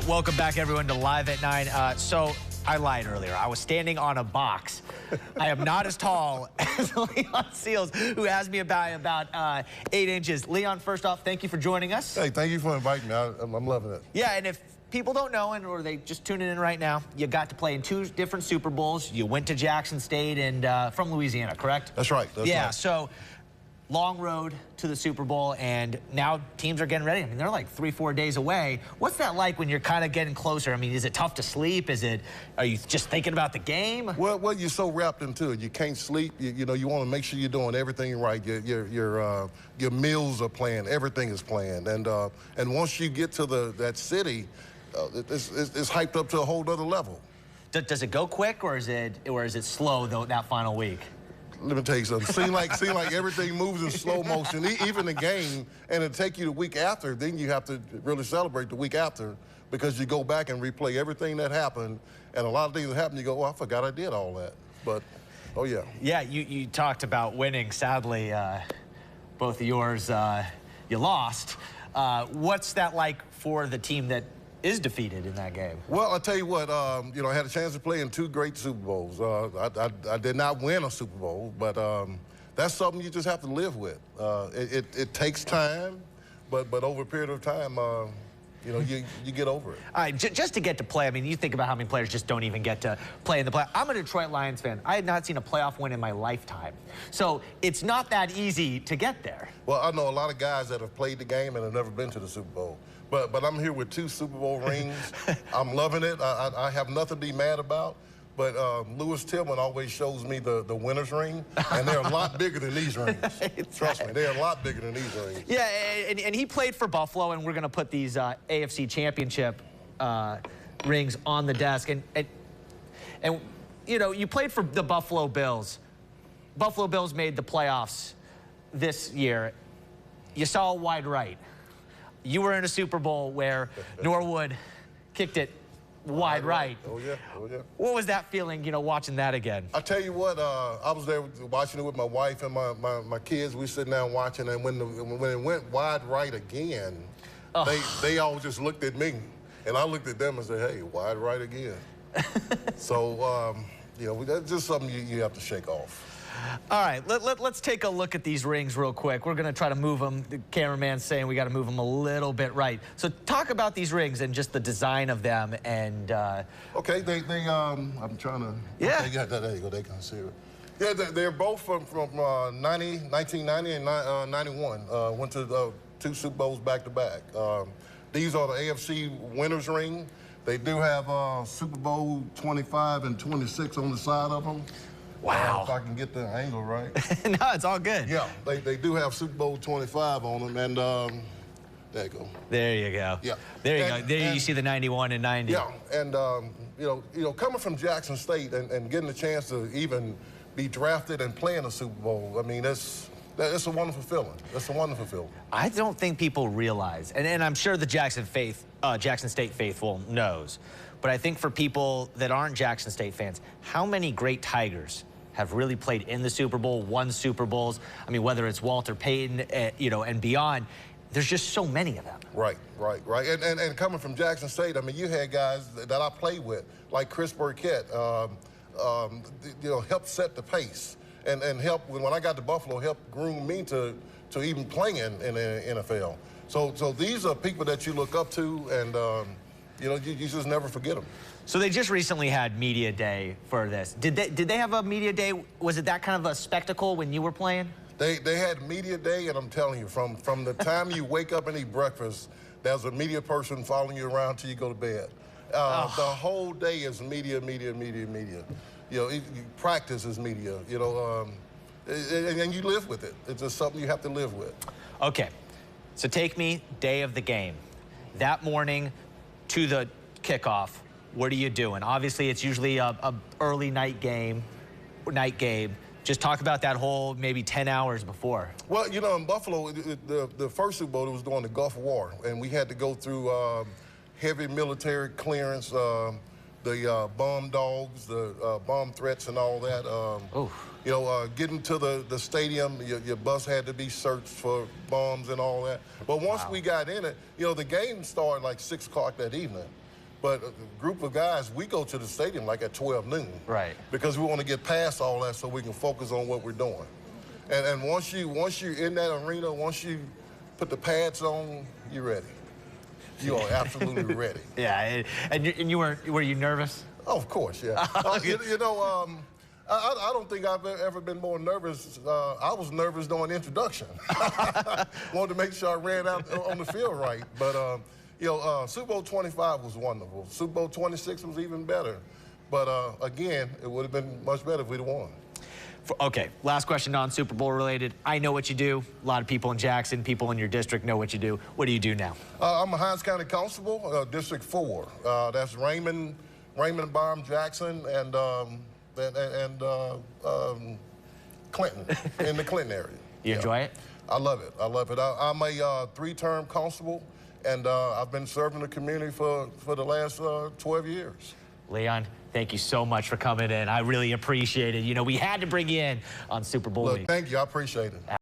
Welcome back, everyone, to Live at 9. So I lied earlier. I was standing on a box. I am not as tall as Leon Seals, who asked me about 8 inches. Leon, first off, thank you for joining us. Hey, thank you for inviting me. I'm loving it. Yeah, and if people don't know, or they just tuning in right now, you got to play in 2 different Super Bowls. You went to Jackson State and from Louisiana, correct? That's right. That's yeah, right. So long road to the Super Bowl, and now teams are getting ready. I mean, they're like 3-4 days away. What's that like when you're kind of getting closer? I mean, is it tough to sleep? Are you just thinking about the game? Well, you're so wrapped into it. You can't sleep. You know, you want to make sure you're doing everything right. Your meals are planned. Everything is planned. And once you get to that city, it's hyped up to a whole other level. Does it go quick, or is it slow though that final week? Let me tell you something. Seem like everything moves in slow motion, even the game, and it'll take you the week after. Then you have to really celebrate the week after, because you go back and replay everything that happened, and a lot of things that happened, you go, oh, I forgot I did all that. But, oh, yeah. Yeah, you talked about winning. Sadly, both of yours, you lost. What's that like for the team that is defeated in that game? Well, I'll tell you what, you know, I had a chance to play in 2 great Super Bowls. I did not win a Super Bowl, but that's something you just have to live with. It takes time, but over a period of time, you know, you get over it. All right, just to get to play, I mean, you think about how many players just don't even get to play in the play. I'm a Detroit Lions fan. I had not seen a playoff win in my lifetime. So it's not that easy to get there. Well, I know a lot of guys that have played the game and have never been to the Super Bowl. But I'm here with 2 Super Bowl rings. I'm loving it. I have nothing to be mad about. But Lewis Tillman always shows me the winner's ring, and they're a lot bigger than these rings. Trust me, they're a lot bigger than these rings. Yeah, and he played for Buffalo, and we're going to put these AFC Championship rings on the desk. And you know, you played for the Buffalo Bills. Buffalo Bills made the playoffs this year. You saw a wide right. You were in a Super Bowl where Norwood kicked it wide right. Oh, yeah. Oh, yeah. What was that feeling, you know, watching that again? I tell you what, I was there watching it with my wife and my kids. We sitting down watching, and when it went wide right again, they all just looked at me, and I looked at them and said, hey, wide right again. So, you know, that's just something you have to shake off. All right, let's take a look at these rings real quick. We're going to try to move them. The cameraman's saying we got to move them a little bit right. So talk about these rings and just the design of them. And okay, I'm trying to. Yeah. Okay, there you go. They can see it. Yeah, they're both from 1990 and 91. Went to 2 Super Bowls back to back. These are the AFC winners' ring. They do have Super Bowl 25 and 26 on the side of them. Wow. If I can get the angle right. No, it's all good. Yeah, they do have Super Bowl 25 on them, and there you go. There you go. Yeah. There you go. There you see the 91 and 90. Yeah, and you know, coming from Jackson State and getting the chance to even be drafted and play in a Super Bowl, I mean, that's a wonderful feeling. That's a wonderful feeling. I don't think people realize, and I'm sure the Jackson State faithful knows, but I think for people that aren't Jackson State fans, how many great Tigers have really played in the Super Bowl, won Super Bowls? I mean, whether it's Walter Payton, you know, and beyond, there's just so many of them. Right. And coming from Jackson State, I mean, you had guys that I played with, like Chris Burkett, you know, helped set the pace and helped, when I got to Buffalo, helped groom me to even playing in the NFL. So these are people that you look up to, and you know, you just never forget them. So they just recently had Media Day for this. Did they have a Media Day? Was it that kind of a spectacle when you were playing? They had Media Day, and I'm telling you, from the time you wake up and eat breakfast, there's a media person following you around till you go to bed. The whole day is media. You know, practice is media, you know, and you live with it. It's just something you have to live with. Okay, so take me day of the game. That morning to the kickoff, what are you doing? Obviously, it's usually a early night game. Just talk about that whole maybe 10 hours before. Well, you know, in Buffalo, the first Super Bowl was during the Gulf War, and we had to go through heavy military clearance, the bomb dogs, the bomb threats and all that. You know, getting to the stadium, your bus had to be searched for bombs and all that. But once we got in it, you know, the game started like 6 o'clock that evening. But a group of guys, we go to the stadium like at 12 noon. Right. Because we want to get past all that so we can focus on what we're doing. And once you're in that arena, once you put the pads on, you're ready. You are absolutely ready. Yeah, and were you nervous? Oh, of course, yeah. I don't think I've ever been more nervous. I was nervous during introduction. Wanted to make sure I ran out on the field right. But, Super Bowl 25 was wonderful. Super Bowl 26 was even better. But, again, it would have been much better if we'd have won. Okay, last question non-Super Bowl related. I know what you do. A lot of people in Jackson, people in your district know what you do. What do you do now? I'm a Hinds County Constable, District 4. That's Raymond, Baum, Jackson, and Clinton, in the Clinton area. You enjoy it? I love it. I love it. I'm a 3-term constable, and I've been serving the community for the last 12 years. Leon, thank you so much for coming in. I really appreciate it. You know, we had to bring you in on Super Bowl week. Thank you. I appreciate it.